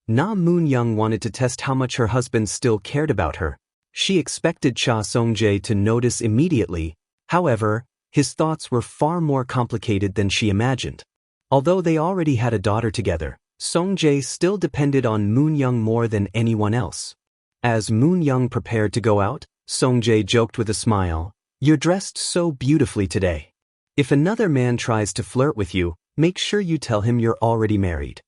Na Moon-young wanted to test how much her husband still cared about her. She expected Cha Song-jae to notice immediately. However, his thoughts were far more complicated than she imagined. Although they already had a daughter together, Song-jae still depended on Moon-young more than anyone else. As Moon-young prepared to go out, Song-jae joked with a smile, "You're dressed so beautifully today. If another man tries to flirt with you, make sure you tell him you're already married."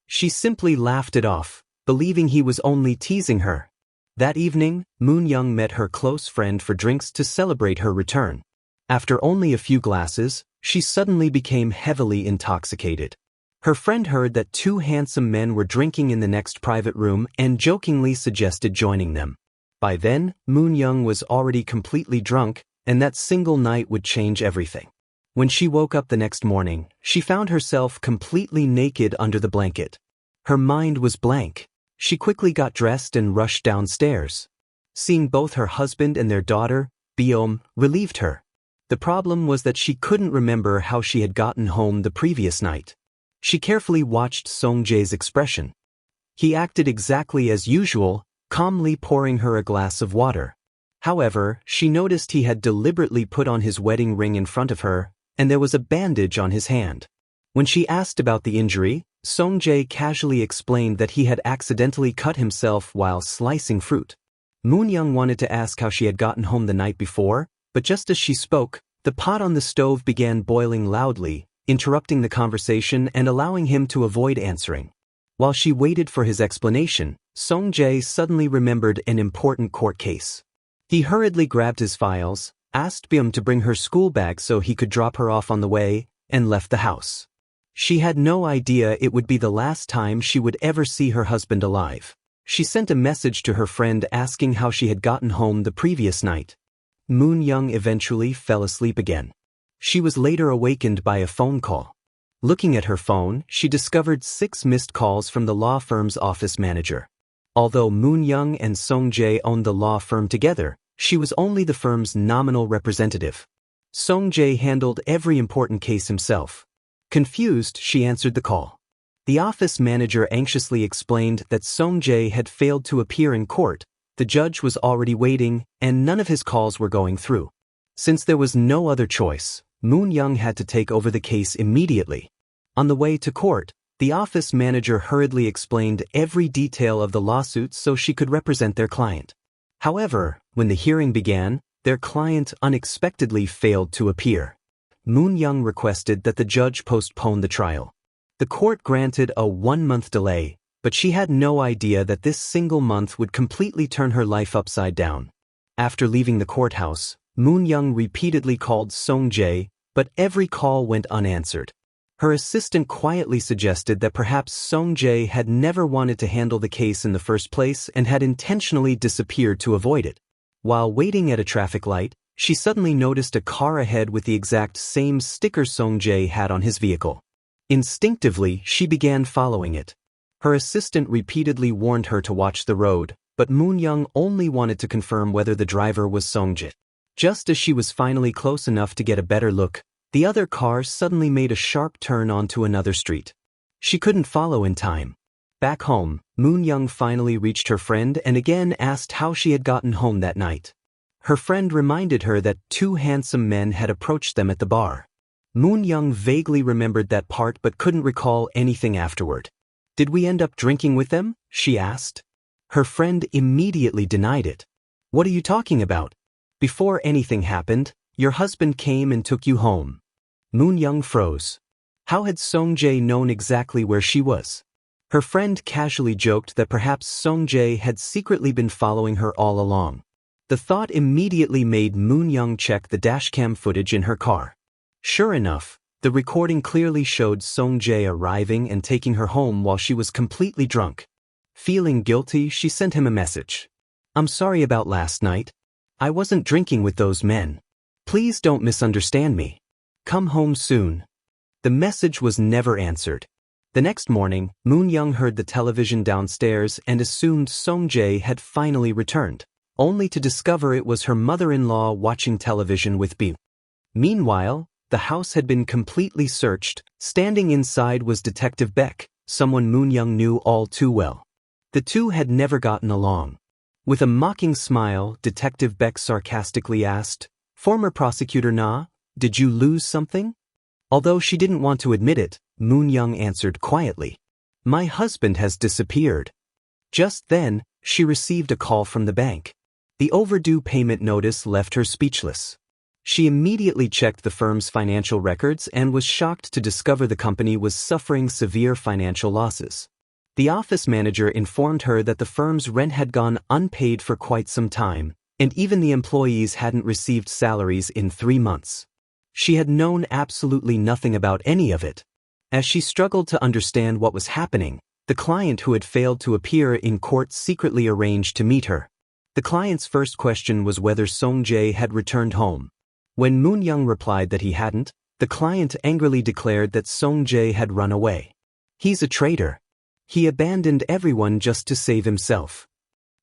She simply laughed it off, believing he was only teasing her. That evening, Moon-young met her close friend for drinks to celebrate her return. After only a few glasses, she suddenly became heavily intoxicated. Her friend heard that two handsome men were drinking in the next private room and jokingly suggested joining them. By then, Moon-young was already completely drunk, and that single night would change everything. When she woke up the next morning, she found herself completely naked under the blanket. Her mind was blank. She quickly got dressed and rushed downstairs. Seeing both her husband and their daughter, Biom, relieved her. The problem was that she couldn't remember how she had gotten home the previous night. She carefully watched Song-jae's expression. He acted exactly as usual, calmly pouring her a glass of water. However, she noticed he had deliberately put on his wedding ring in front of her, and there was a bandage on his hand. When she asked about the injury, Song-jae casually explained that he had accidentally cut himself while slicing fruit. Moon-young wanted to ask how she had gotten home the night before, but just as she spoke, the pot on the stove began boiling loudly, interrupting the conversation and allowing him to avoid answering. While she waited for his explanation, Song-jae suddenly remembered an important court case. He hurriedly grabbed his files, asked Biom to bring her school bag so he could drop her off on the way, and left the house. She had no idea it would be the last time she would ever see her husband alive. She sent a message to her friend asking how she had gotten home the previous night. Moon-young eventually fell asleep again. She was later awakened by a phone call. Looking at her phone, she discovered 6 missed calls from the law firm's office manager. Although Moon-young and Song-jae owned the law firm together, she was only the firm's nominal representative. Song-jae handled every important case himself. Confused, she answered the call. The office manager anxiously explained that Song-jae had failed to appear in court. The judge was already waiting, and none of his calls were going through. Since there was no other choice, Moon-young had to take over the case immediately. On the way to court, the office manager hurriedly explained every detail of the lawsuit so she could represent their client. However, when the hearing began, their client unexpectedly failed to appear. Moon-young requested that the judge postpone the trial. The court granted a 1-month delay, but she had no idea that this single month would completely turn her life upside down. After leaving the courthouse, Moon-young repeatedly called Song-jae, but every call went unanswered. Her assistant quietly suggested that perhaps Song-jae had never wanted to handle the case in the first place and had intentionally disappeared to avoid it. While waiting at a traffic light, she suddenly noticed a car ahead with the exact same sticker Song-jae had on his vehicle. Instinctively, she began following it. Her assistant repeatedly warned her to watch the road, but Moon-young only wanted to confirm whether the driver was Song-jae. Just as she was finally close enough to get a better look, the other car suddenly made a sharp turn onto another street. She couldn't follow in time. Back home, Moon-young finally reached her friend and again asked how she had gotten home that night. Her friend reminded her that 2 handsome men had approached them at the bar. Moon-young vaguely remembered that part but couldn't recall anything afterward. "Did we end up drinking with them?" she asked. Her friend immediately denied it. "What are you talking about? Before anything happened, your husband came and took you home." Moon-young froze. How had Song-jae known exactly where she was? Her friend casually joked that perhaps Song-jae had secretly been following her all along. The thought immediately made Moon-young check the dashcam footage in her car. Sure enough, the recording clearly showed Song-jae arriving and taking her home while she was completely drunk. Feeling guilty, she sent him a message. "I'm sorry about last night. I wasn't drinking with those men. Please don't misunderstand me. Come home soon." The message was never answered. The next morning, Moon-young heard the television downstairs and assumed Song-jae had finally returned, only to discover it was her mother-in-law watching television with Biom. Meanwhile, the house had been completely searched. Standing inside was Detective Beck, someone Moon-young knew all too well. The two had never gotten along. With a mocking smile, Detective Beck sarcastically asked, "Former Prosecutor Na, did you lose something?" Although she didn't want to admit it, Moon-young answered quietly, "My husband has disappeared." Just then, she received a call from the bank. The overdue payment notice left her speechless. She immediately checked the firm's financial records and was shocked to discover the company was suffering severe financial losses. The office manager informed her that the firm's rent had gone unpaid for quite some time, and even the employees hadn't received salaries in 3 months. She had known absolutely nothing about any of it. As she struggled to understand what was happening, the client who had failed to appear in court secretly arranged to meet her. The client's first question was whether Song-jae had returned home. When Moon-young replied that he hadn't, the client angrily declared that Song-jae had run away. "He's a traitor. He abandoned everyone just to save himself."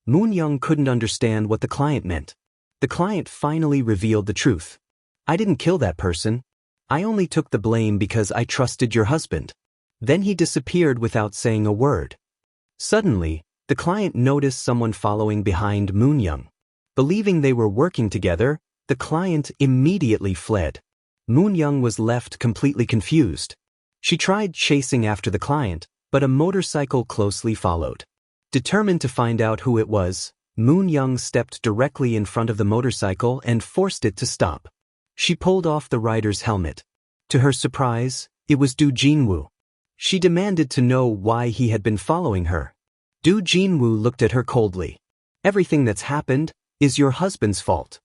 Moon-young couldn't understand what the client meant. The client finally revealed the truth. "I didn't kill that person. I only took the blame because I trusted your husband. Then he disappeared without saying a word." Suddenly, the client noticed someone following behind Moon-young. Believing they were working together, the client immediately fled. Moon-young was left completely confused. She tried chasing after the client, but a motorcycle closely followed. Determined to find out who it was, Moon-young stepped directly in front of the motorcycle and forced it to stop. She pulled off the rider's helmet. To her surprise, it was Do Jinwoo. She demanded to know why he had been following her. Do Jinwoo looked at her coldly. "Everything that's happened is your husband's fault."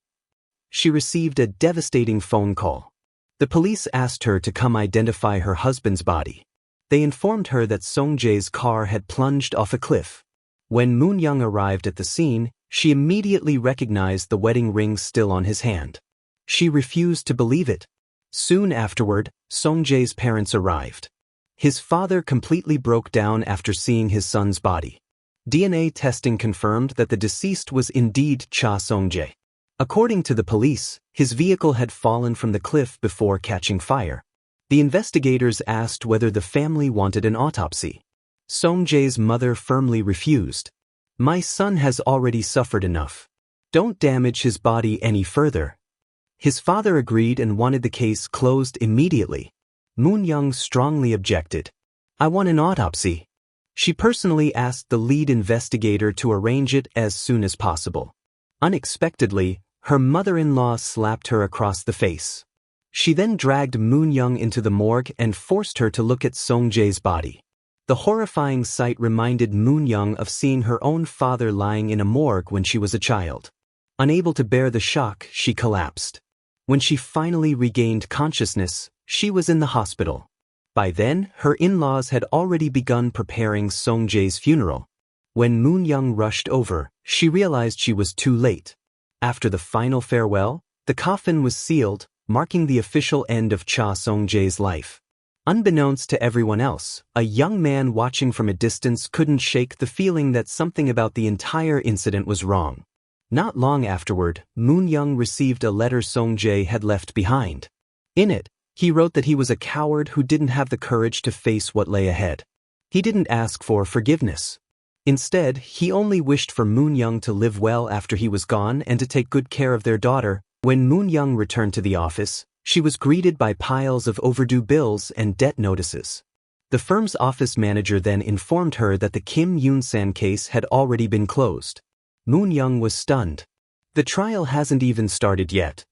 She received a devastating phone call. The police asked her to come identify her husband's body. They informed her that Song-jae's car had plunged off a cliff. When Moon-young arrived at the scene, she immediately recognized the wedding ring still on his hand. She refused to believe it. Soon afterward, Song-jae's parents arrived. His father completely broke down after seeing his son's body. DNA testing confirmed that the deceased was indeed Cha Song-jae. According to the police, his vehicle had fallen from the cliff before catching fire. The investigators asked whether the family wanted an autopsy. Song-jae's mother firmly refused. "My son has already suffered enough. Don't damage his body any further." His father agreed and wanted the case closed immediately. Moon-young strongly objected. "I want an autopsy." She personally asked the lead investigator to arrange it as soon as possible. Unexpectedly, her mother-in-law slapped her across the face. She then dragged Moon-young into the morgue and forced her to look at Song-jae's body. The horrifying sight reminded Moon-young of seeing her own father lying in a morgue when she was a child. Unable to bear the shock, she collapsed. When she finally regained consciousness, she was in the hospital. By then, her in-laws had already begun preparing Song-jae's funeral. When Moon-young rushed over, she realized she was too late. After the final farewell, the coffin was sealed, marking the official end of Cha Song-jae's life. Unbeknownst to everyone else, a young man watching from a distance couldn't shake the feeling that something about the entire incident was wrong. Not long afterward, Moon-young received a letter Song-jae had left behind. In it, he wrote that he was a coward who didn't have the courage to face what lay ahead. He didn't ask for forgiveness. Instead, he only wished for Moon-young to live well after he was gone and to take good care of their daughter. When Moon-young returned to the office, she was greeted by piles of overdue bills and debt notices. The firm's office manager then informed her that the Kim Yoon-san case had already been closed. Moon-young was stunned. "The trial hasn't even started yet."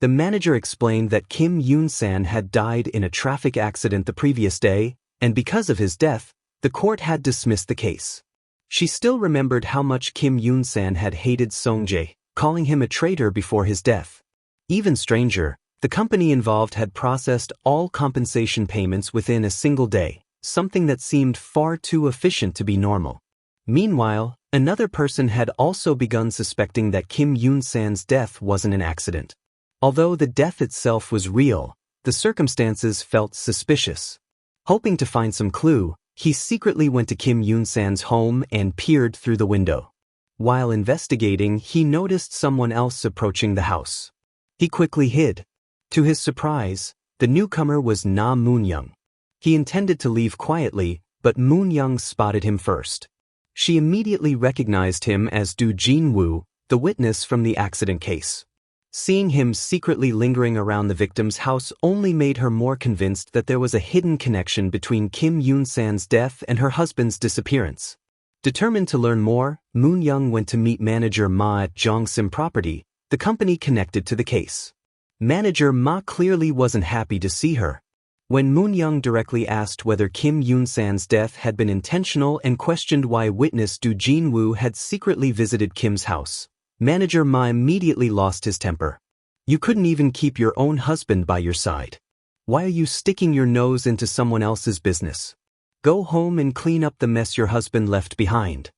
The manager explained that Kim Yoon-san had died in a traffic accident the previous day, and because of his death, the court had dismissed the case. She still remembered how much Kim Yoon-san had hated Song-jae, calling him a traitor before his death. Even stranger, the company involved had processed all compensation payments within a single day, something that seemed far too efficient to be normal. Meanwhile, another person had also begun suspecting that Kim Yoon-san's death wasn't an accident. Although the death itself was real, the circumstances felt suspicious. Hoping to find some clue, he secretly went to Kim Yoon-san's home and peered through the window. While investigating, he noticed someone else approaching the house. He quickly hid. To his surprise, the newcomer was Na Moon-young. He intended to leave quietly, but Moon Young spotted him first. She immediately recognized him as Do Jin-woo, the witness from the accident case. Seeing him secretly lingering around the victim's house only made her more convinced that there was a hidden connection between Kim Yoon-san's death and her husband's disappearance. Determined to learn more, Moon Young went to meet manager Ma at Jongsim Property, the company connected to the case. Manager Ma clearly wasn't happy to see her. When Moon Young directly asked whether Kim Yoon-san's death had been intentional and questioned why witness Do Jin-woo had secretly visited Kim's house, Manager Ma immediately lost his temper. You couldn't even keep your own husband by your side. Why are you sticking your nose into someone else's business? Go home and clean up the mess your husband left behind.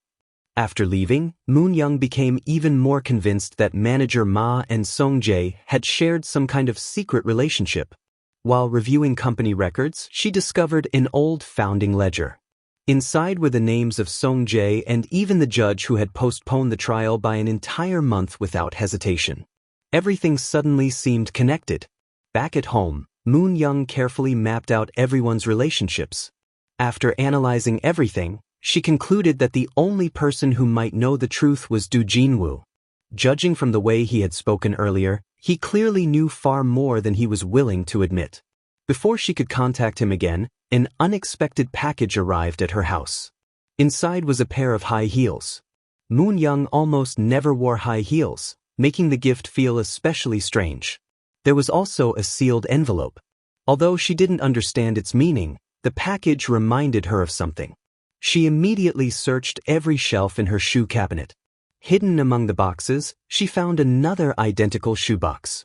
After leaving, Moon Young became even more convinced that Manager Ma and Song Jae had shared some kind of secret relationship. While reviewing company records, she discovered an old founding ledger. Inside were the names of Song Jae and even the judge who had postponed the trial by an entire month without hesitation. Everything suddenly seemed connected. Back at home, Moon Young carefully mapped out everyone's relationships. After analyzing everything, she concluded that the only person who might know the truth was Do Jin-woo. Judging from the way he had spoken earlier, he clearly knew far more than he was willing to admit. Before she could contact him again, an unexpected package arrived at her house. Inside was a pair of high heels. Moon Young almost never wore high heels, making the gift feel especially strange. There was also a sealed envelope. Although she didn't understand its meaning, the package reminded her of something. She immediately searched every shelf in her shoe cabinet. Hidden among the boxes, she found another identical shoebox.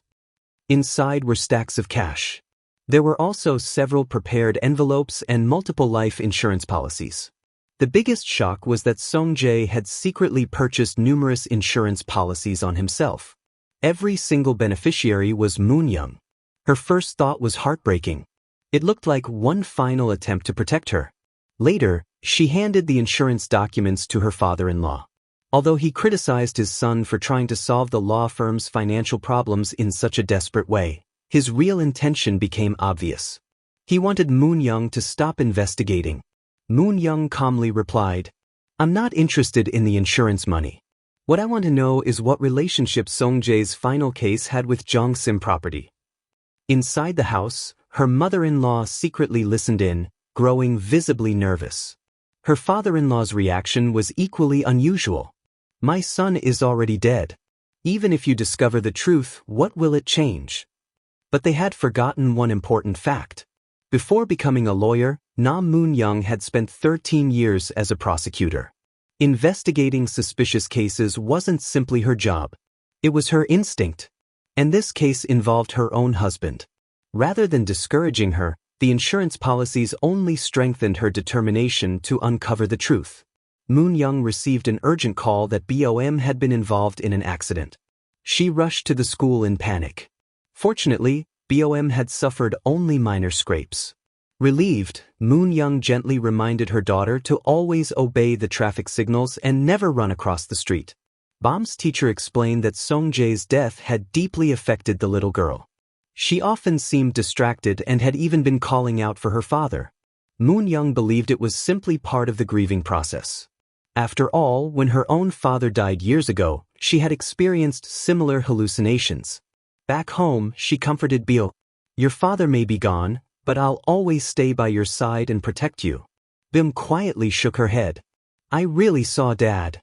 Inside were stacks of cash. There were also several prepared envelopes and multiple life insurance policies. The biggest shock was that Song Jae had secretly purchased numerous insurance policies on himself. Every single beneficiary was Moon Young. Her first thought was heartbreaking. It looked like one final attempt to protect her. Later, she handed the insurance documents to her father-in-law. Although he criticized his son for trying to solve the law firm's financial problems in such a desperate way, his real intention became obvious. He wanted Moon Young to stop investigating. Moon Young calmly replied, "I'm not interested in the insurance money. What I want to know is what relationship Song Jae's final case had with Jongsim Property." Inside the house, her mother-in-law secretly listened in, growing visibly nervous. Her father-in-law's reaction was equally unusual. "My son is already dead. Even if you discover the truth, what will it change?" But they had forgotten one important fact. Before becoming a lawyer, Moon Young had spent 13 years as a prosecutor. Investigating suspicious cases wasn't simply her job. It was her instinct. And this case involved her own husband. Rather than discouraging her, the insurance policies only strengthened her determination to uncover the truth. Moon Young received an urgent call that BOM had been involved in an accident. She rushed to the school in panic. Fortunately, BOM had suffered only minor scrapes. Relieved, Moon Young gently reminded her daughter to always obey the traffic signals and never run across the street. BOM's teacher explained that Song Jae's death had deeply affected the little girl. She often seemed distracted and had even been calling out for her father. Moon Young believed it was simply part of the grieving process. After all, when her own father died years ago, she had experienced similar hallucinations. Back home, she comforted Bio. "Your father may be gone, but I'll always stay by your side and protect you." Bim quietly shook her head. "I really saw Dad."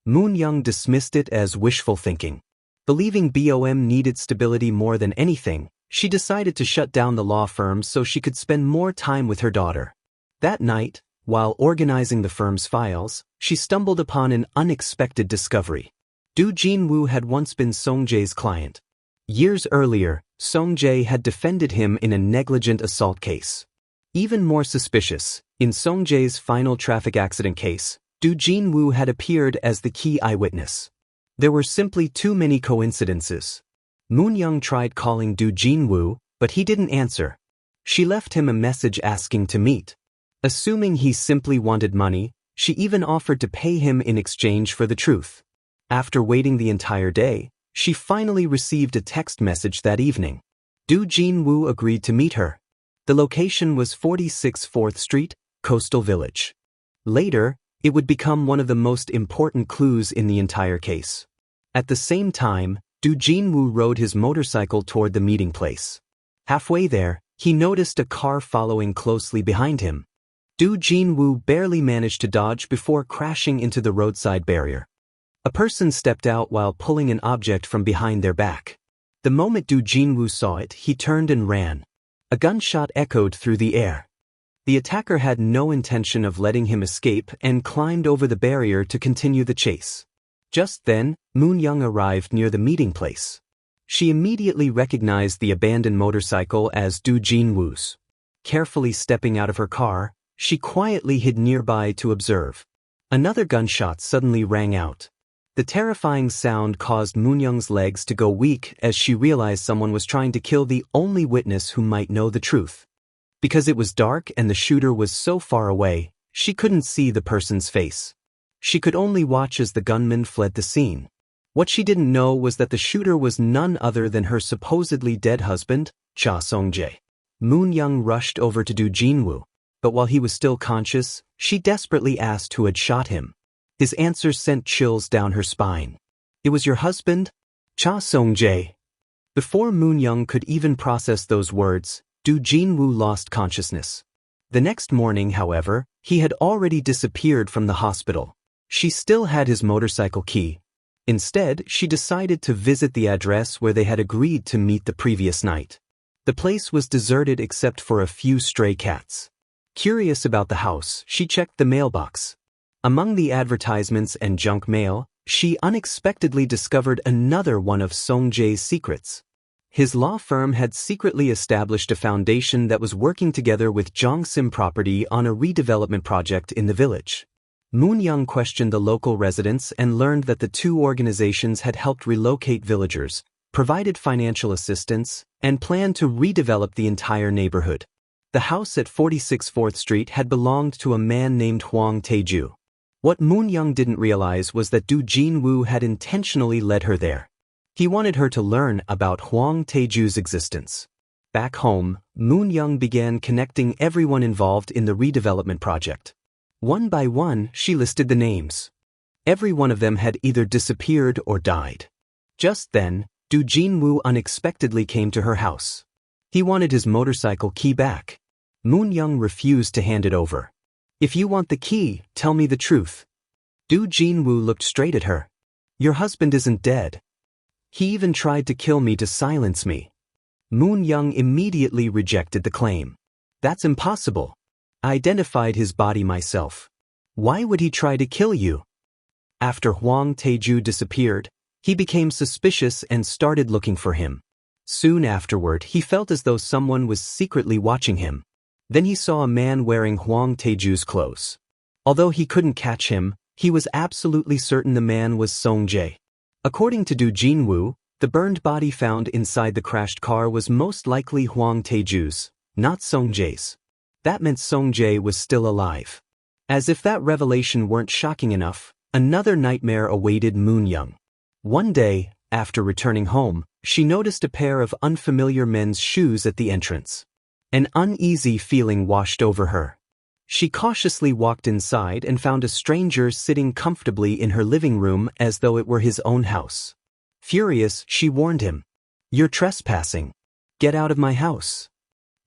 Moon Young dismissed it as wishful thinking. Believing BOM needed stability more than anything, she decided to shut down the law firm so she could spend more time with her daughter. That night, while organizing the firm's files, she stumbled upon an unexpected discovery. Do Jin-woo had once been Song Jae's client. Years earlier, Song Jae had defended him in a negligent assault case. Even more suspicious, in Song Jae's final traffic accident case, Do Jin-woo had appeared as the key eyewitness. There were simply too many coincidences. Moon Young tried calling Do Jin-woo, but he didn't answer. She left him a message asking to meet. Assuming he simply wanted money, she even offered to pay him in exchange for the truth. After waiting the entire day, she finally received a text message that evening. Do Jin-woo agreed to meet her. The location was 46 4th Street, coastal village. Later, it would become one of the most important clues in the entire case. At the same time, Du Jinwoo rode his motorcycle toward the meeting place. Halfway there, he noticed a car following closely behind him. Du Jinwoo barely managed to dodge before crashing into the roadside barrier. A person stepped out while pulling an object from behind their back. The moment Du Jinwoo saw it, he turned and ran. A gunshot echoed through the air. The attacker had no intention of letting him escape and climbed over the barrier to continue the chase. Just then, Moon Young arrived near the meeting place. She immediately recognized the abandoned motorcycle as Du Jinwoo's. Carefully stepping out of her car, she quietly hid nearby to observe. Another gunshot suddenly rang out. The terrifying sound caused Moon Young's legs to go weak as she realized someone was trying to kill the only witness who might know the truth. Because it was dark and the shooter was so far away, she couldn't see the person's face. She could only watch as the gunman fled the scene. What she didn't know was that the shooter was none other than her supposedly dead husband, Cha Song-jae. Moon Young rushed over to Du Jinwoo, but while he was still conscious, she desperately asked who had shot him. His answer sent chills down her spine. "It was your husband, Cha Song-jae." Before Moon Young could even process those words, Du Jinwoo lost consciousness. The next morning, however, he had already disappeared from the hospital. She still had his motorcycle key. Instead, she decided to visit the address where they had agreed to meet the previous night. The place was deserted except for a few stray cats. Curious about the house, she checked the mailbox. Among the advertisements and junk mail, she unexpectedly discovered another one of Song-jae's secrets. His law firm had secretly established a foundation that was working together with Jongsim Property on a redevelopment project in the village. Moon Young questioned the local residents and learned that the two organizations had helped relocate villagers, provided financial assistance, and planned to redevelop the entire neighborhood. The house at 46 4th Street had belonged to a man named Hwang Tae-ju. What Moon Young didn't realize was that Du Jinwoo had intentionally led her there. He wanted her to learn about Hwang Tae-ju's existence. Back home, Moon Young began connecting everyone involved in the redevelopment project. One by one, she listed the names. Every one of them had either disappeared or died. Just then, Du Jinwoo unexpectedly came to her house. He wanted his motorcycle key back. Moon Young refused to hand it over. "If you want the key, tell me the truth." Du Jinwoo looked straight at her. "Your husband isn't dead. He even tried to kill me to silence me." Moon Young immediately rejected the claim. "That's impossible. I identified his body myself. Why would he try to kill you?" After Hwang Tae-ju disappeared, he became suspicious and started looking for him. Soon afterward, he felt as though someone was secretly watching him. Then he saw a man wearing Hwang Tae-ju's clothes. Although he couldn't catch him, he was absolutely certain the man was Song-jae. According to Du Jinwoo, the burned body found inside the crashed car was most likely Hwang Tae-ju's, not Song-jae's. That meant Song-jae was still alive. As if that revelation weren't shocking enough, another nightmare awaited Moon Young. One day, after returning home, she noticed a pair of unfamiliar men's shoes at the entrance. An uneasy feeling washed over her. She cautiously walked inside and found a stranger sitting comfortably in her living room as though it were his own house. Furious, she warned him, "You're trespassing. Get out of my house."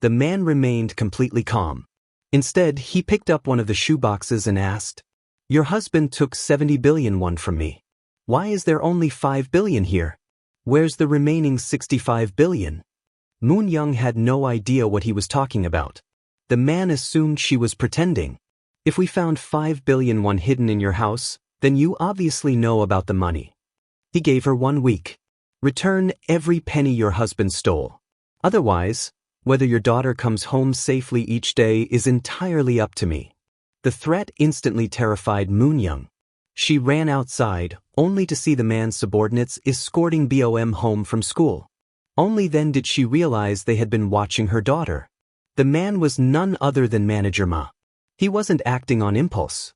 The man remained completely calm. Instead, he picked up one of the shoeboxes and asked, "Your husband took 70 billion won from me. Why is there only 5 billion here? Where's the remaining 65 billion? Moon Young had no idea what he was talking about. The man assumed she was pretending. "If we found 5 billion won hidden in your house, then you obviously know about the money." He gave her 1 week. "Return every penny your husband stole. Otherwise, whether your daughter comes home safely each day is entirely up to me." The threat instantly terrified Moon Young. She ran outside, only to see the man's subordinates escorting Bom home from school. Only then did she realize they had been watching her daughter. The man was none other than Manager Ma. He wasn't acting on impulse.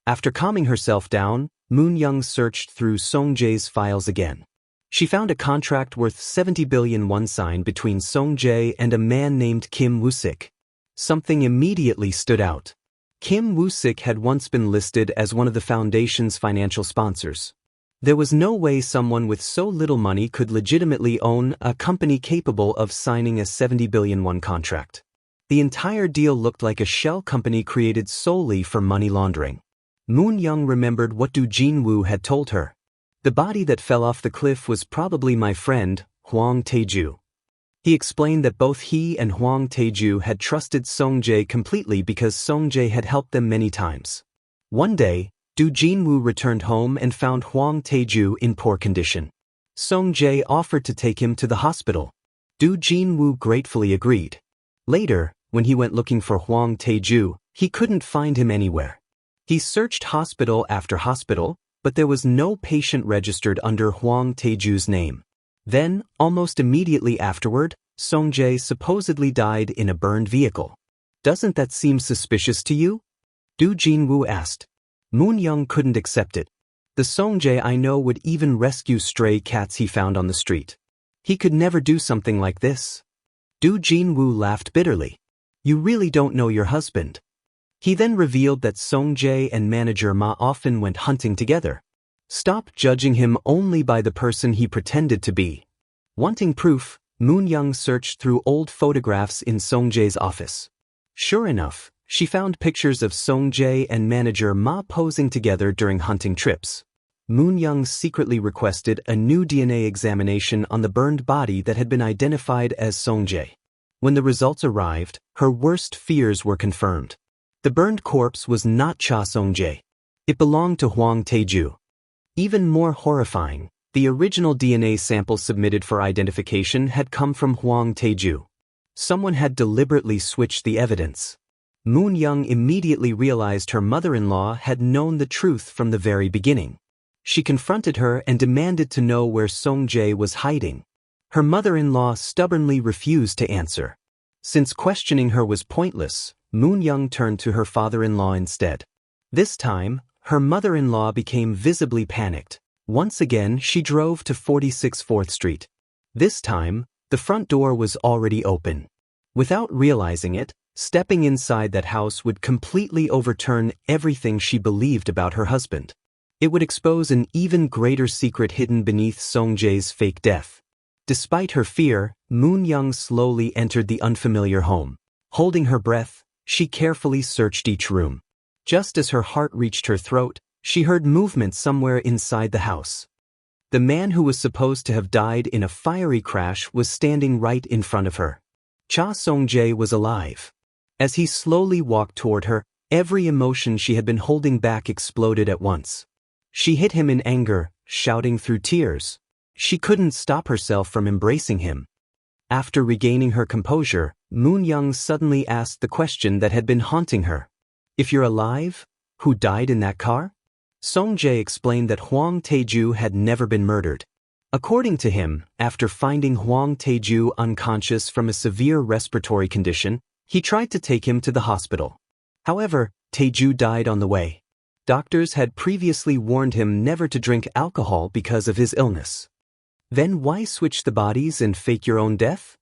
After calming herself down, Moon Young searched through Song-jae's files again. She found a contract worth 70 billion won signed between Song-jae and a man named Kim Woo-sik. Something immediately stood out. Kim Woo-sik had once been listed as one of the foundation's financial sponsors. There was no way someone with so little money could legitimately own a company capable of signing a 70 billion won contract. The entire deal looked like a shell company created solely for money laundering. Moon Young remembered what Do Jin-woo had told her. The body that fell off the cliff was probably my friend, Hwang Tae-ju. He explained that both he and Hwang Tae-ju had trusted Song-jae completely because Song-jae had helped them many times. One day, Do Jin-woo returned home and found Hwang Tae-ju in poor condition. Song-jae offered to take him to the hospital. Do Jin-woo gratefully agreed. Later, when he went looking for Hwang Tae-ju, he couldn't find him anywhere. He searched hospital after hospital, but there was no patient registered under Hwang Tae-ju's name. Then, almost immediately afterward, Song-jae supposedly died in a burned vehicle. Doesn't that seem suspicious to you? Do Jin-woo asked. Moon Young couldn't accept it. The Song-jae I know would even rescue stray cats he found on the street. He could never do something like this. Do Jin-woo laughed bitterly. You really don't know your husband. He then revealed that Song-jae and manager Ma often went hunting together. Stop judging him only by the person he pretended to be. Wanting proof, Moon Young searched through old photographs in Song-jae's office. Sure enough, she found pictures of Song-jae and manager Ma posing together during hunting trips. Moon Young secretly requested a new DNA examination on the burned body that had been identified as Song-jae. When the results arrived, her worst fears were confirmed. The burned corpse was not Cha Song-jae. It belonged to Hwang Tae-ju. Even more horrifying, the original DNA sample submitted for identification had come from Hwang Tae-ju. Someone had deliberately switched the evidence. Moon Young immediately realized her mother-in-law had known the truth from the very beginning. She confronted her and demanded to know where Song-jae was hiding. Her mother-in-law stubbornly refused to answer. Since questioning her was pointless, Moon Young turned to her father-in-law instead. This time, her mother-in-law became visibly panicked. Once again, she drove to 46 4th Street. This time, the front door was already open. Without realizing it, stepping inside that house would completely overturn everything she believed about her husband. It would expose an even greater secret hidden beneath Song-jae's fake death. Despite her fear, Moon Young slowly entered the unfamiliar home. Holding her breath, she carefully searched each room. Just as her heart reached her throat, she heard movement somewhere inside the house. The man who was supposed to have died in a fiery crash was standing right in front of her. Cha Song-jae was alive. As he slowly walked toward her, every emotion she had been holding back exploded at once. She hit him in anger, shouting through tears. She couldn't stop herself from embracing him. After regaining her composure, Moon Young suddenly asked the question that had been haunting her. If you're alive, who died in that car? Song-jae explained that Hwang Tae-ju had never been murdered. According to him, after finding Hwang Tae-ju unconscious from a severe respiratory condition, he tried to take him to the hospital. However, Tae-ju died on the way. Doctors had previously warned him never to drink alcohol because of his illness. Then why switch the bodies and fake your own death?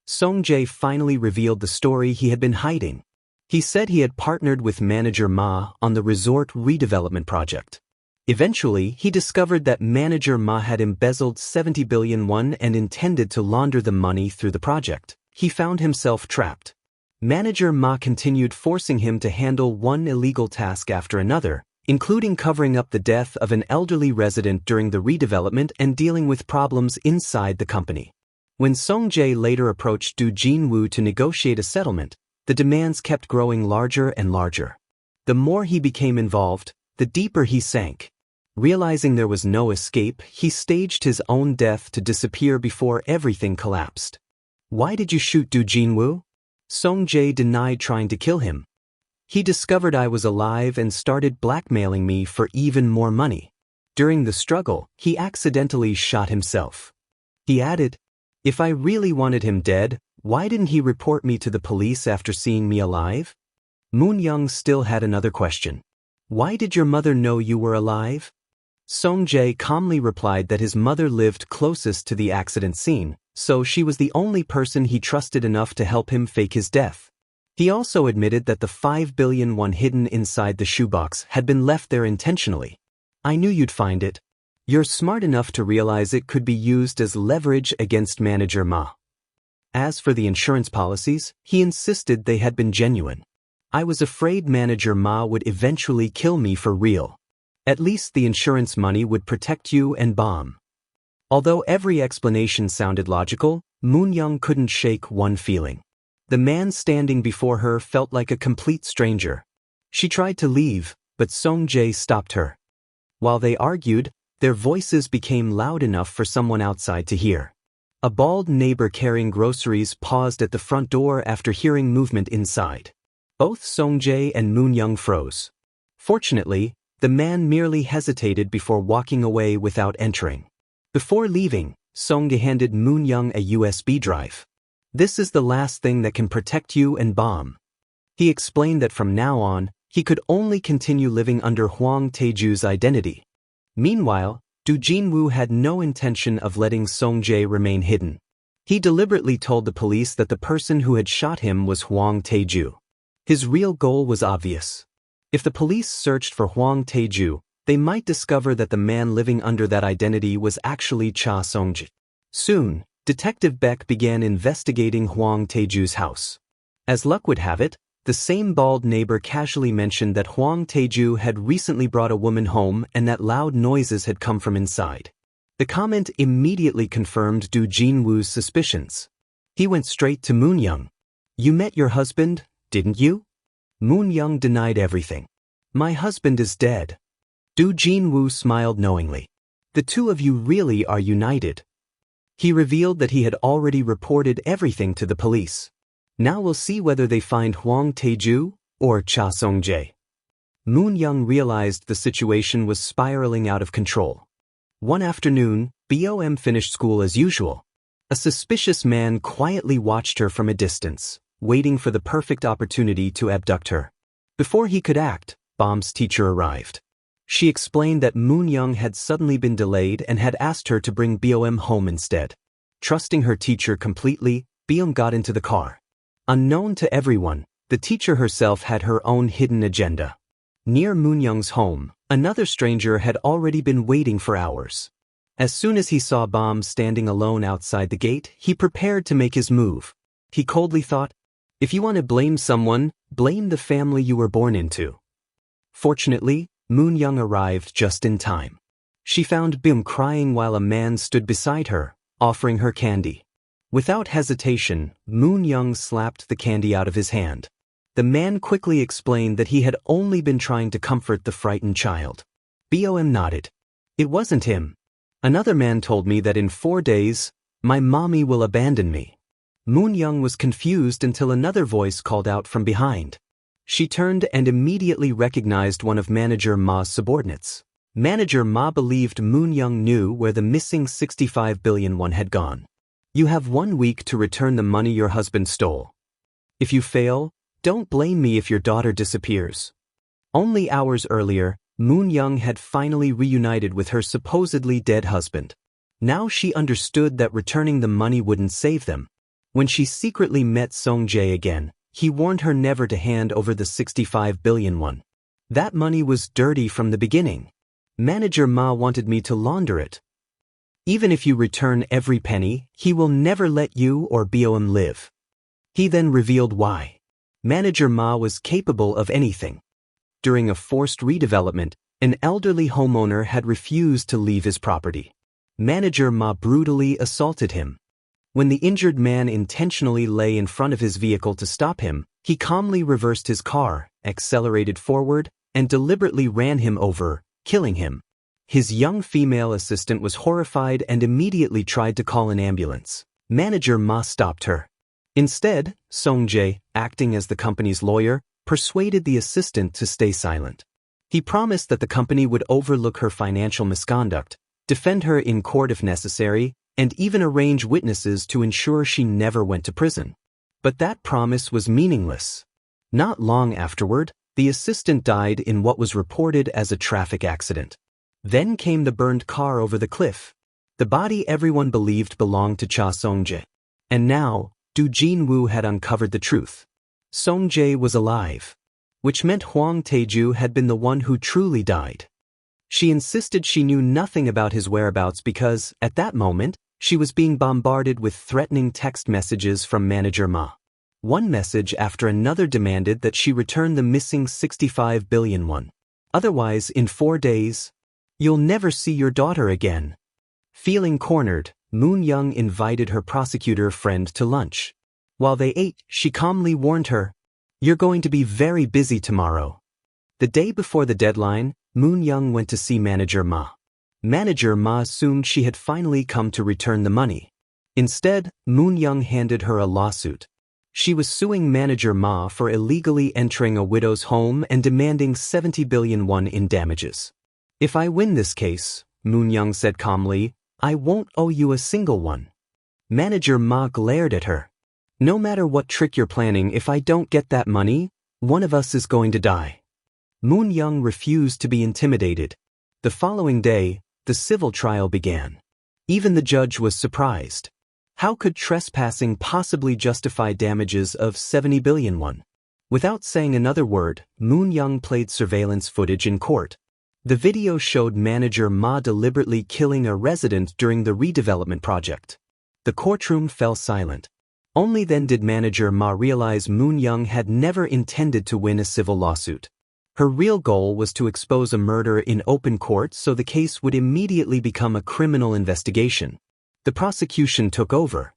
Song-jae finally revealed the story he had been hiding. He said he had partnered with manager Ma on the resort redevelopment project. Eventually, he discovered that manager Ma had embezzled 70 billion won and intended to launder the money through the project. He found himself trapped. Manager Ma continued forcing him to handle one illegal task after another, including covering up the death of an elderly resident during the redevelopment and dealing with problems inside the company. When Song-jae later approached Do Jin-woo to negotiate a settlement, the demands kept growing larger and larger. The more he became involved, the deeper he sank. Realizing there was no escape, he staged his own death to disappear before everything collapsed. Why did you shoot Do Jin-woo? Song-jae denied trying to kill him. He discovered I was alive and started blackmailing me for even more money. During the struggle, he accidentally shot himself. He added, "If I really wanted him dead, why didn't he report me to the police after seeing me alive?" Moon Young still had another question. Why did your mother know you were alive? Song-jae calmly replied that his mother lived closest to the accident scene, so she was the only person he trusted enough to help him fake his death. He also admitted that the 5 billion won hidden inside the shoebox had been left there intentionally. I knew you'd find it. You're smart enough to realize it could be used as leverage against Manager Ma. As for the insurance policies, he insisted they had been genuine. I was afraid Manager Ma would eventually kill me for real. At least the insurance money would protect you and Bomb. Although every explanation sounded logical, Moon-young couldn't shake one feeling. The man standing before her felt like a complete stranger. She tried to leave, but Song-jae stopped her. While they argued, their voices became loud enough for someone outside to hear. A bald neighbor carrying groceries paused at the front door after hearing movement inside. Both Song-jae and Moon-young froze. Fortunately, the man merely hesitated before walking away without entering. Before leaving, Song-jae handed Moon-young a USB drive. This is the last thing that can protect you and Bomb. He explained that from now on, he could only continue living under Hwang Tae-ju's identity. Meanwhile, Do Jin-woo had no intention of letting Song-jae remain hidden. He deliberately told the police that the person who had shot him was Hwang Tae-ju. His real goal was obvious. If the police searched for Hwang Tae-ju, they might discover that the man living under that identity was actually Cha Song-jae. Soon, Detective Beck began investigating Hwang Tae-ju's house. As luck would have it, the same bald neighbor casually mentioned that Hwang Tae-ju had recently brought a woman home and that loud noises had come from inside. The comment immediately confirmed Do Jin-woo's suspicions. He went straight to Moon-young. "You met your husband, didn't you?" Moon-young denied everything. "My husband is dead." Do Jin-woo smiled knowingly. "The two of you really are united." He revealed that he had already reported everything to the police. Now we'll see whether they find Hwang Tae-ju or Cha Song-jae. Moon-young realized the situation was spiraling out of control. One afternoon, Bom finished school as usual. A suspicious man quietly watched her from a distance, waiting for the perfect opportunity to abduct her. Before he could act, Bom's teacher arrived. She explained that Moon-young had suddenly been delayed and had asked her to bring Bom home instead. Trusting her teacher completely, Bom got into the car. Unknown to everyone, the teacher herself had her own hidden agenda. Near Moon-young's home, another stranger had already been waiting for hours. As soon as he saw Bom standing alone outside the gate, he prepared to make his move. He coldly thought, "If you want to blame someone, blame the family you were born into." Fortunately, Moon-young arrived just in time. She found Bom crying while a man stood beside her, offering her candy. Without hesitation, Moon-young slapped the candy out of his hand. The man quickly explained that he had only been trying to comfort the frightened child. Bom nodded. "It wasn't him. Another man told me that in 4 days, my mommy will abandon me." Moon-young was confused until another voice called out from behind. She turned and immediately recognized one of Manager Ma's subordinates. Manager Ma believed Moon-young knew where the missing 65 billion won had gone. "You have 1 week to return the money your husband stole. If you fail, don't blame me if your daughter disappears." Only hours earlier, Moon-young had finally reunited with her supposedly dead husband. Now she understood that returning the money wouldn't save them. When she secretly met Song-jae again, he warned her never to hand over the 65 billion won. That money was dirty from the beginning. Manager Ma wanted me to launder it. Even if you return every penny, he will never let you or Bom live. He then revealed why. Manager Ma was capable of anything. During a forced redevelopment, an elderly homeowner had refused to leave his property. Manager Ma brutally assaulted him. When the injured man intentionally lay in front of his vehicle to stop him, he calmly reversed his car, accelerated forward, and deliberately ran him over, killing him. His young female assistant was horrified and immediately tried to call an ambulance. Manager Ma stopped her. Instead, Song-jae, acting as the company's lawyer, persuaded the assistant to stay silent. He promised that the company would overlook her financial misconduct, defend her in court if necessary, and even arrange witnesses to ensure she never went to prison. But that promise was meaningless. Not long afterward, the assistant died in what was reported as a traffic accident. Then came the burned car over the cliff. The body everyone believed belonged to Cha Song-jae. And now, Do Jin-woo had uncovered the truth. Song Jae was alive, which meant Hwang Tae-ju had been the one who truly died. She insisted she knew nothing about his whereabouts because, at that moment, she was being bombarded with threatening text messages from manager Ma. One message after another demanded that she return the missing 65 billion won. Otherwise, in 4 days, you'll never see your daughter again. Feeling cornered, Moon Young invited her prosecutor friend to lunch. While they ate, she calmly warned her, "You're going to be very busy tomorrow." The day before the deadline, Moon Young went to see Manager Ma. Manager Ma assumed she had finally come to return the money. Instead, Moon Young handed her a lawsuit. She was suing Manager Ma for illegally entering a widow's home and demanding 70 billion won in damages. "If I win this case," Moon Young said calmly, "I won't owe you a single one." Manager Ma glared at her. "No matter what trick you're planning, if I don't get that money, one of us is going to die." Moon Young refused to be intimidated. The following day, the civil trial began. Even the judge was surprised. How could trespassing possibly justify damages of 70 billion won? Without saying another word, Moon Young played surveillance footage in court. The video showed Manager Ma deliberately killing a resident during the redevelopment project. The courtroom fell silent. Only then did Manager Ma realize Moon Young had never intended to win a civil lawsuit. Her real goal was to expose a murder in open court so the case would immediately become a criminal investigation. The prosecution took over.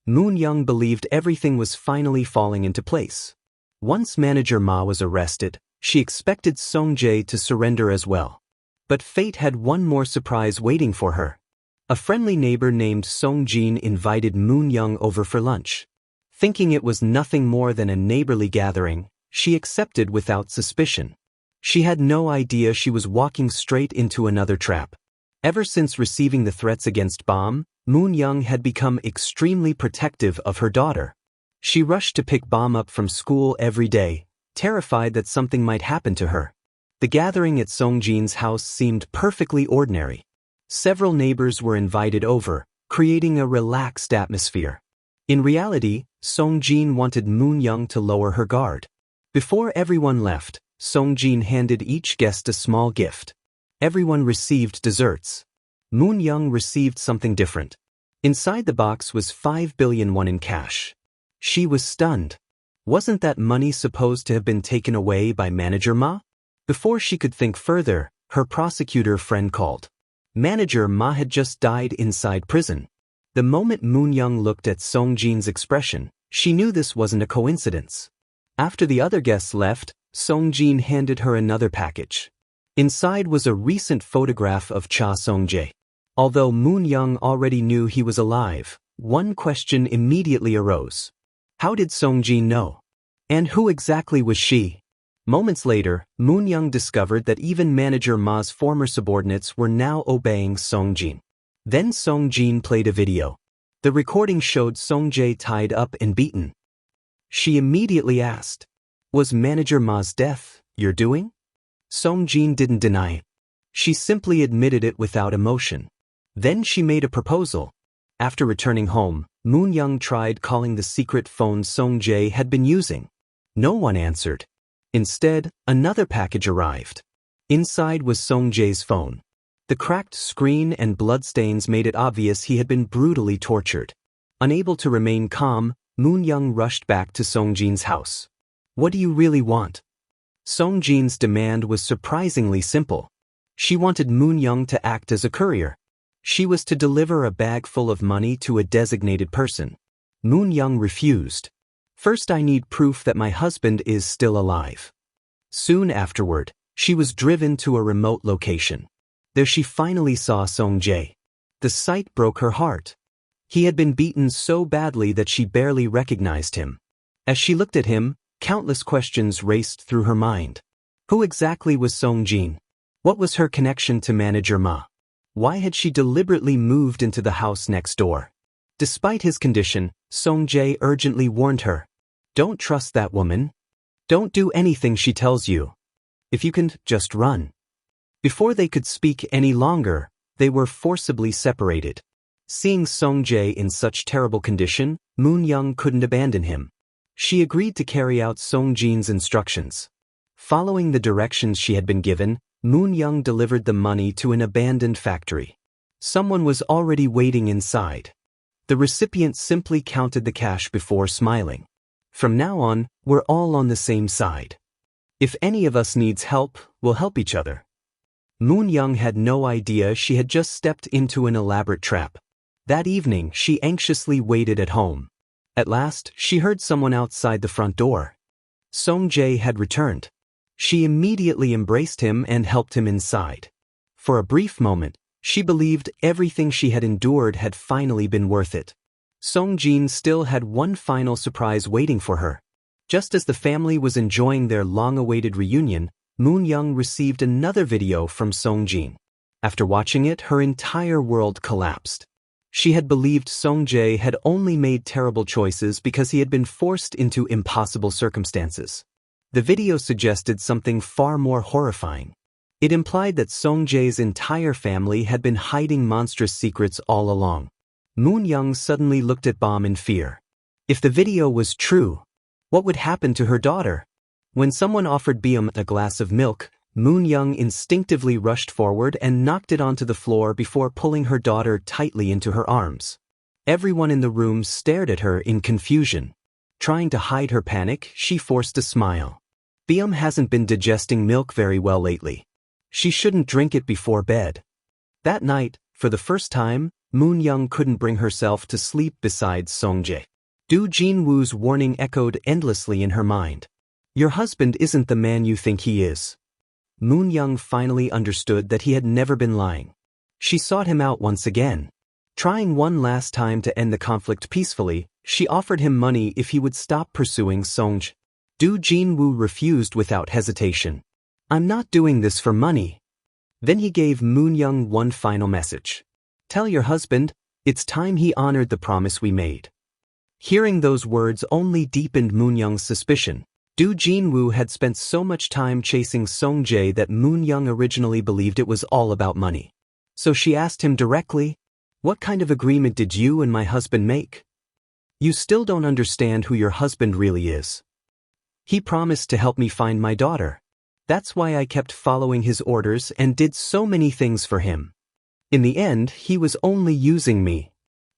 Moon Young believed everything was finally falling into place. Once Manager Ma was arrested, she expected Song Jae to surrender as well. But fate had one more surprise waiting for her. A friendly neighbor named Song Jin invited Moon Young over for lunch. Thinking it was nothing more than a neighborly gathering, she accepted without suspicion. She had no idea she was walking straight into another trap. Ever since receiving the threats against Bomb, Moon Young had become extremely protective of her daughter. She rushed to pick Bomb up from school every day, terrified that something might happen to her. The gathering at Song Jin's house seemed perfectly ordinary. Several neighbors were invited over, creating a relaxed atmosphere. In reality, Song Jin wanted Moon Young to lower her guard. Before everyone left, Song Jin handed each guest a small gift. Everyone received desserts. Moon Young received something different. Inside the box was 5 billion won in cash. She was stunned. Wasn't that money supposed to have been taken away by Manager Ma? Before she could think further, her prosecutor friend called. Manager Ma had just died inside prison. The moment Moon Young looked at Song Jin's expression, she knew this wasn't a coincidence. After the other guests left, Song Jin handed her another package. Inside was a recent photograph of Cha Song-jae. Although Moon Young already knew he was alive, one question immediately arose. How did Song Jin know? And who exactly was she? Moments later, Moon Young discovered that even Manager Ma's former subordinates were now obeying Song Jin. Then Song Jin played a video. The recording showed Song Jae tied up and beaten. She immediately asked, "Was Manager Ma's death your doing?" Song Jin didn't deny it. She simply admitted it without emotion. Then she made a proposal. After returning home, Moon Young tried calling the secret phone Song Jae had been using. No one answered. Instead, another package arrived. Inside was Song Jae's phone. The cracked screen and bloodstains made it obvious he had been brutally tortured. Unable to remain calm, Moon Young rushed back to Song Jin's house. "What do you really want?" Song Jin's demand was surprisingly simple. She wanted Moon Young to act as a courier. She was to deliver a bag full of money to a designated person. Moon Young refused. "First, I need proof that my husband is still alive." Soon afterward, she was driven to a remote location. There she finally saw Song Jae. The sight broke her heart. He had been beaten so badly that she barely recognized him. As she looked at him, countless questions raced through her mind. Who exactly was Song Jin? What was her connection to Manager Ma? Why had she deliberately moved into the house next door? Despite his condition, Song Jae urgently warned her. "Don't trust that woman. Don't do anything she tells you. If you can, just run." Before they could speak any longer, they were forcibly separated. Seeing Song Jae in such terrible condition, Moon Young couldn't abandon him. She agreed to carry out Song Jin's instructions. Following the directions she had been given, Moon Young delivered the money to an abandoned factory. Someone was already waiting inside. The recipient simply counted the cash before smiling. From now on, we're all on the same side. If any of us needs help, we'll help each other. Moon Young had no idea she had just stepped into an elaborate trap. That evening, she anxiously waited at home. At last, she heard someone outside the front door. Song Jae had returned. She immediately embraced him and helped him inside. For a brief moment, she believed everything she had endured had finally been worth it. Song Jin still had one final surprise waiting for her. Just as the family was enjoying their long-awaited reunion, Moon Young received another video from Song Jin. After watching it, her entire world collapsed. She had believed Song Jae had only made terrible choices because he had been forced into impossible circumstances. The video suggested something far more horrifying. It implied that Song Jae's entire family had been hiding monstrous secrets all along. Moon Young suddenly looked at Bom in fear. If the video was true, what would happen to her daughter? When someone offered Bom a glass of milk, Moon Young instinctively rushed forward and knocked it onto the floor before pulling her daughter tightly into her arms. Everyone in the room stared at her in confusion. Trying to hide her panic, she forced a smile. Bom hasn't been digesting milk very well lately. She shouldn't drink it before bed. That night, for the first time, Moon Young couldn't bring herself to sleep beside Song Jae. Do Jin-woo's warning echoed endlessly in her mind. Your husband isn't the man you think he is. Moon Young finally understood that he had never been lying. She sought him out once again. Trying one last time to end the conflict peacefully, she offered him money if he would stop pursuing Song Jae. Do Jin-woo refused without hesitation. I'm not doing this for money. Then he gave Moon Young one final message. Tell your husband, it's time he honored the promise we made. Hearing those words only deepened Moon Young's suspicion. Do Jin-woo had spent so much time chasing Song Jae that Moon Young originally believed it was all about money. So she asked him directly, what kind of agreement did you and my husband make? You still don't understand who your husband really is. He promised to help me find my daughter. That's why I kept following his orders and did so many things for him. In the end, he was only using me.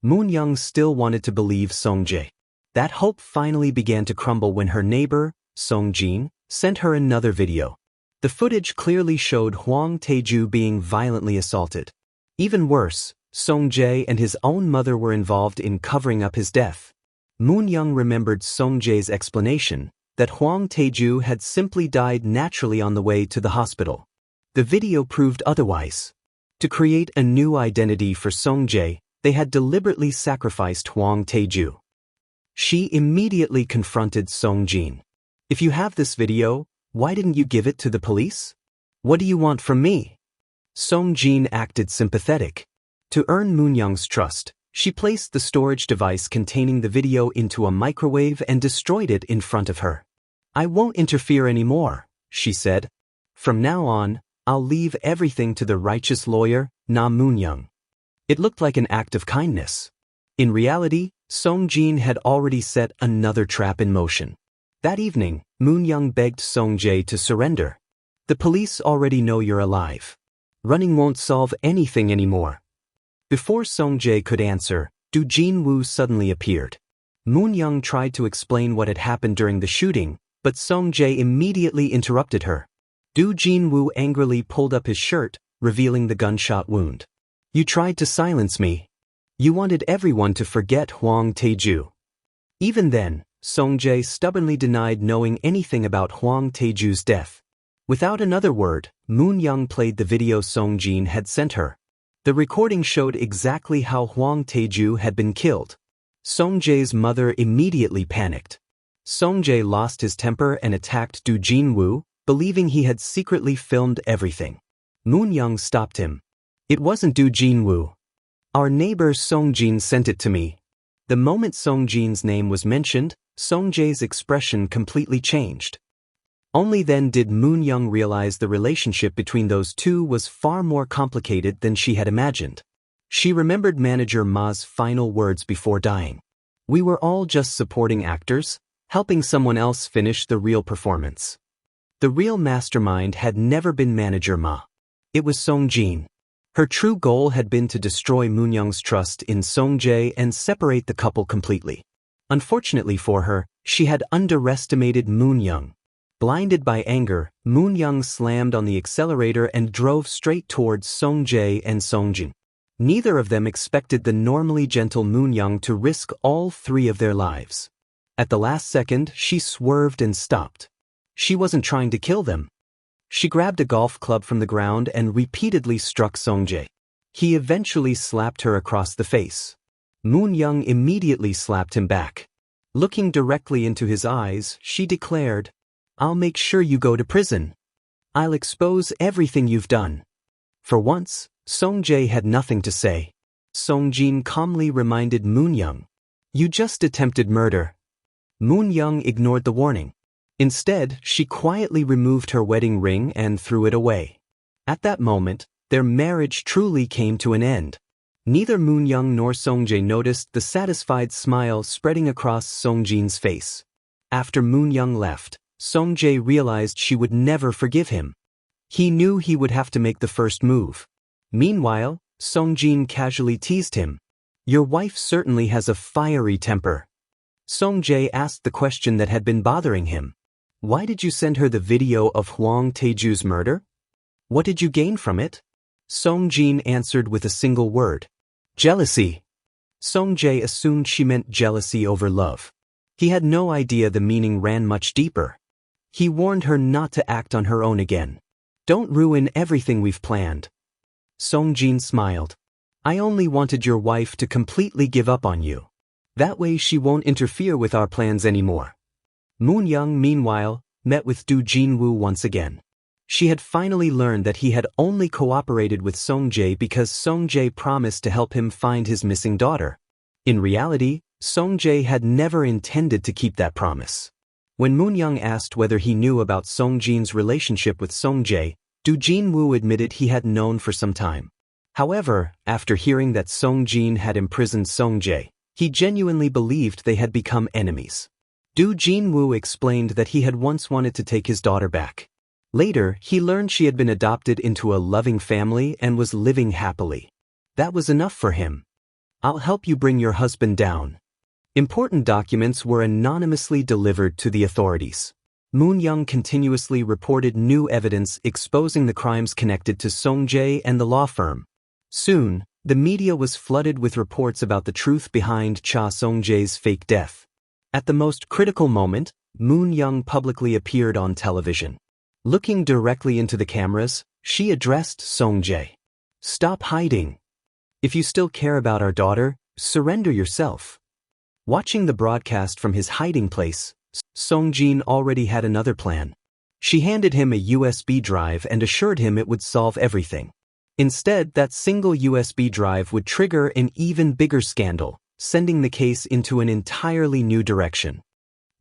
Moon Young still wanted to believe Song Jae. That hope finally began to crumble when her neighbor, Song Jin, sent her another video. The footage clearly showed Hwang Tae-ju being violently assaulted. Even worse, Song Jae and his own mother were involved in covering up his death. Moon Young remembered Song Jae's explanation, that Hwang Tae-ju had simply died naturally on the way to the hospital. The video proved otherwise. To create a new identity for Song Jae, they had deliberately sacrificed Hwang Tae-ju. She immediately confronted Song Jin. If you have this video, why didn't you give it to the police? What do you want from me? Song Jin acted sympathetic. To earn Moon Young's trust, she placed the storage device containing the video into a microwave and destroyed it in front of her. I won't interfere anymore, she said. From now on, I'll leave everything to the righteous lawyer, Na Moon Young. It looked like an act of kindness. In reality, Song Jin had already set another trap in motion. That evening, Moon Young begged Song Jae to surrender. The police already know you're alive. Running won't solve anything anymore. Before Song Jae could answer, Do Jin-woo suddenly appeared. Moon Young tried to explain what had happened during the shooting, but Song Jae immediately interrupted her. Do Jin-woo angrily pulled up his shirt, revealing the gunshot wound. You tried to silence me. You wanted everyone to forget Hwang Tae-ju. Even then, Song Jae stubbornly denied knowing anything about Hwang Tae-ju's death. Without another word, Moon Young played the video Song Jin had sent her. The recording showed exactly how Hwang Tae-ju had been killed. Song Jae's mother immediately panicked. Song Jae lost his temper and attacked Do Jin-woo, believing he had secretly filmed everything. Moon Young stopped him. It wasn't Do Jin-woo. Our neighbor Song Jin sent it to me. The moment Song Jin's name was mentioned, Song Jae's expression completely changed. Only then did Moon Young realize the relationship between those two was far more complicated than she had imagined. She remembered manager Ma's final words before dying. We were all just supporting actors, helping someone else finish the real performance. The real mastermind had never been manager Ma. It was Song-jin. Her true goal had been to destroy Moon-young's trust in Song-jae and separate the couple completely. Unfortunately for her, she had underestimated Moon-young. Blinded by anger, Moon-young slammed on the accelerator and drove straight towards Song-jae and Song-jin. Neither of them expected the normally gentle Moon-young to risk all three of their lives. At the last second, she swerved and stopped. She wasn't trying to kill them. She grabbed a golf club from the ground and repeatedly struck Song-jae. He eventually slapped her across the face. Moon-young immediately slapped him back. Looking directly into his eyes, she declared, "I'll make sure you go to prison. I'll expose everything you've done." For once, Song-jae had nothing to say. Song-jin calmly reminded Moon-young, "You just attempted murder." Moon-young ignored the warning. Instead, she quietly removed her wedding ring and threw it away. At that moment, their marriage truly came to an end. Neither Moon-young nor Song-jae noticed the satisfied smile spreading across Song-jin's face. After Moon-young left, Song-jae realized she would never forgive him. He knew he would have to make the first move. Meanwhile, Song-jin casually teased him. "Your wife certainly has a fiery temper." Song-jae asked the question that had been bothering him. "Why did you send her the video of Hwang Tae-ju's murder? What did you gain from it?" Song-jin answered with a single word. "Jealousy." Song-jae assumed she meant jealousy over love. He had no idea the meaning ran much deeper. He warned her not to act on her own again. "Don't ruin everything we've planned." Song-jin smiled. "I only wanted your wife to completely give up on you. That way she won't interfere with our plans anymore." Moon-young, meanwhile, met with Do Jin-woo once again. She had finally learned that he had only cooperated with Song-jae because Song-jae promised to help him find his missing daughter. In reality, Song-jae had never intended to keep that promise. When Moon-young asked whether he knew about Song-jin's relationship with Song-jae, Do Jin-woo admitted he had known for some time. However, after hearing that Song-jin had imprisoned Song-jae, he genuinely believed they had become enemies. Do Jin-woo explained that he had once wanted to take his daughter back. Later, he learned she had been adopted into a loving family and was living happily. That was enough for him. "I'll help you bring your husband down." Important documents were anonymously delivered to the authorities. Moon-young continuously reported new evidence exposing the crimes connected to Song-jae and the law firm. Soon, the media was flooded with reports about the truth behind Cha Song-jae's fake death. At the most critical moment, Moon-young publicly appeared on television. Looking directly into the cameras, she addressed Song-jae. "Stop hiding. If you still care about our daughter, surrender yourself." Watching the broadcast from his hiding place, Song-jin already had another plan. She handed him a USB drive and assured him it would solve everything. Instead, that single USB drive would trigger an even bigger scandal, sending the case into an entirely new direction.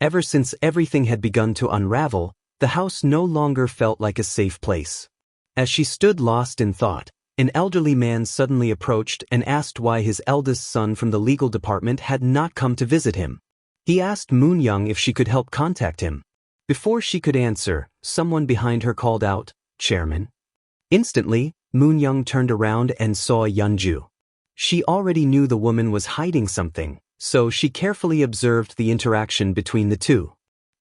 Ever since everything had begun to unravel, the house no longer felt like a safe place. As she stood lost in thought, an elderly man suddenly approached and asked why his eldest son from the legal department had not come to visit him. He asked Moon-young if she could help contact him. Before she could answer, someone behind her called out, "Chairman." Instantly, Moon-young turned around and saw Yeonju. She already knew the woman was hiding something, so she carefully observed the interaction between the two.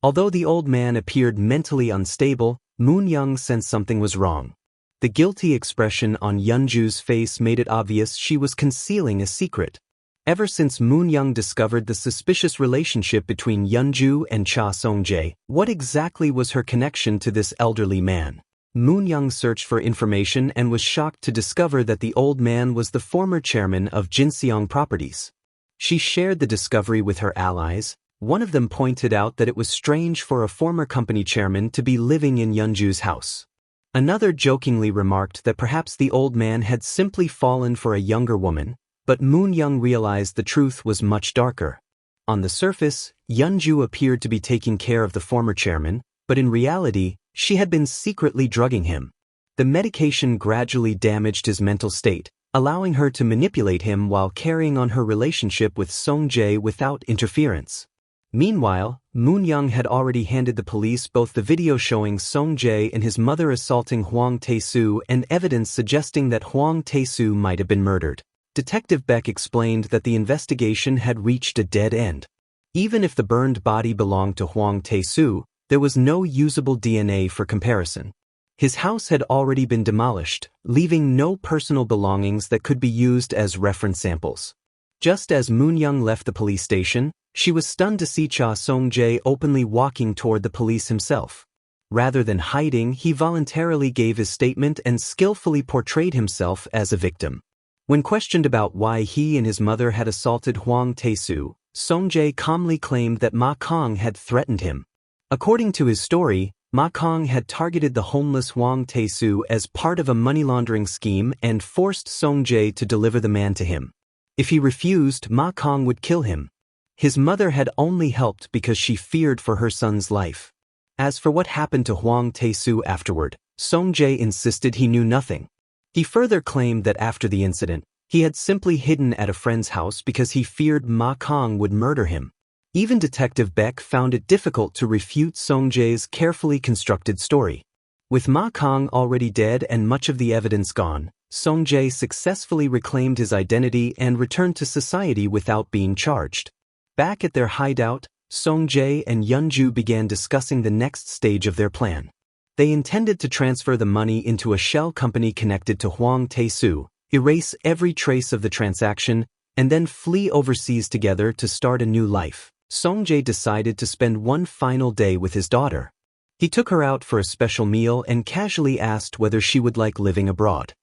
Although the old man appeared mentally unstable, Moon-young sensed something was wrong. The guilty expression on Yeonju's face made it obvious she was concealing a secret. Ever since Moon-young discovered the suspicious relationship between Yeonju and Cha Song-jae, what exactly was her connection to this elderly man? Moon-young searched for information and was shocked to discover that the old man was the former chairman of Jinseong Properties. She shared the discovery with her allies. One of them pointed out that it was strange for a former company chairman to be living in Yeonju's house. Another jokingly remarked that perhaps the old man had simply fallen for a younger woman, but Moon-young realized the truth was much darker. On the surface, Yeonju appeared to be taking care of the former chairman, but in reality, she had been secretly drugging him. The medication gradually damaged his mental state, allowing her to manipulate him while carrying on her relationship with Song-jae without interference. Meanwhile, Moon Young had already handed the police both the video showing Song Jae and his mother assaulting Hwang Tae-soo and evidence suggesting that Hwang Tae-soo might have been murdered. Detective Beck explained that the investigation had reached a dead end. Even if the burned body belonged to Hwang Tae-soo, there was no usable DNA for comparison. His house had already been demolished, leaving no personal belongings that could be used as reference samples. Just as Moon Young left the police station, she was stunned to see Cha Song-jae openly walking toward the police himself. Rather than hiding, he voluntarily gave his statement and skillfully portrayed himself as a victim. When questioned about why he and his mother had assaulted Hwang Tae-soo, Song-jae calmly claimed that Ma Kong had threatened him. According to his story, Ma Kong had targeted the homeless Hwang Tae-soo as part of a money laundering scheme and forced Song-jae to deliver the man to him. If he refused, Ma Kong would kill him. His mother had only helped because she feared for her son's life. As for what happened to Hwang Tae-soo afterward, Song-jae insisted he knew nothing. He further claimed that after the incident, he had simply hidden at a friend's house because he feared Ma Kong would murder him. Even Detective Beck found it difficult to refute Song-jae's carefully constructed story. With Ma Kong already dead and much of the evidence gone, Song-jae successfully reclaimed his identity and returned to society without being charged. Back at their hideout, Song-jae and Yeonju began discussing the next stage of their plan. They intended to transfer the money into a shell company connected to Hwang Tae-soo, erase every trace of the transaction, and then flee overseas together to start a new life. Song-jae decided to spend one final day with his daughter. He took her out for a special meal and casually asked whether she would like living abroad.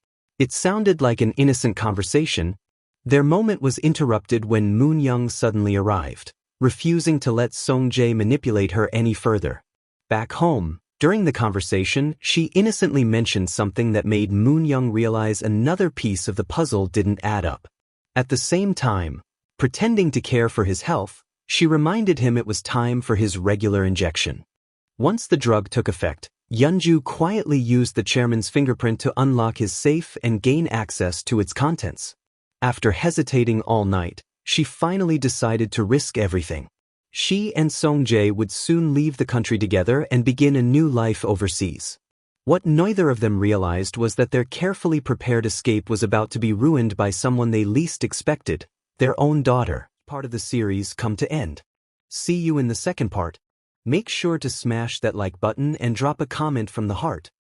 It sounded like an innocent conversation. Their moment was interrupted when Moon Young suddenly arrived, refusing to let Song-jae manipulate her any further. Back home, during the conversation, she innocently mentioned something that made Moon Young realize another piece of the puzzle didn't add up. At the same time, pretending to care for his health, she reminded him it was time for his regular injection. Once the drug took effect, Yeonju quietly used the chairman's fingerprint to unlock his safe and gain access to its contents. After hesitating all night, she finally decided to risk everything. She and Song-jae would soon leave the country together and begin a new life overseas. What neither of them realized was that their carefully prepared escape was about to be ruined by someone they least expected, their own daughter. Part of the series come to end. See you in the second part. Make sure to smash that like button and drop a comment from the heart.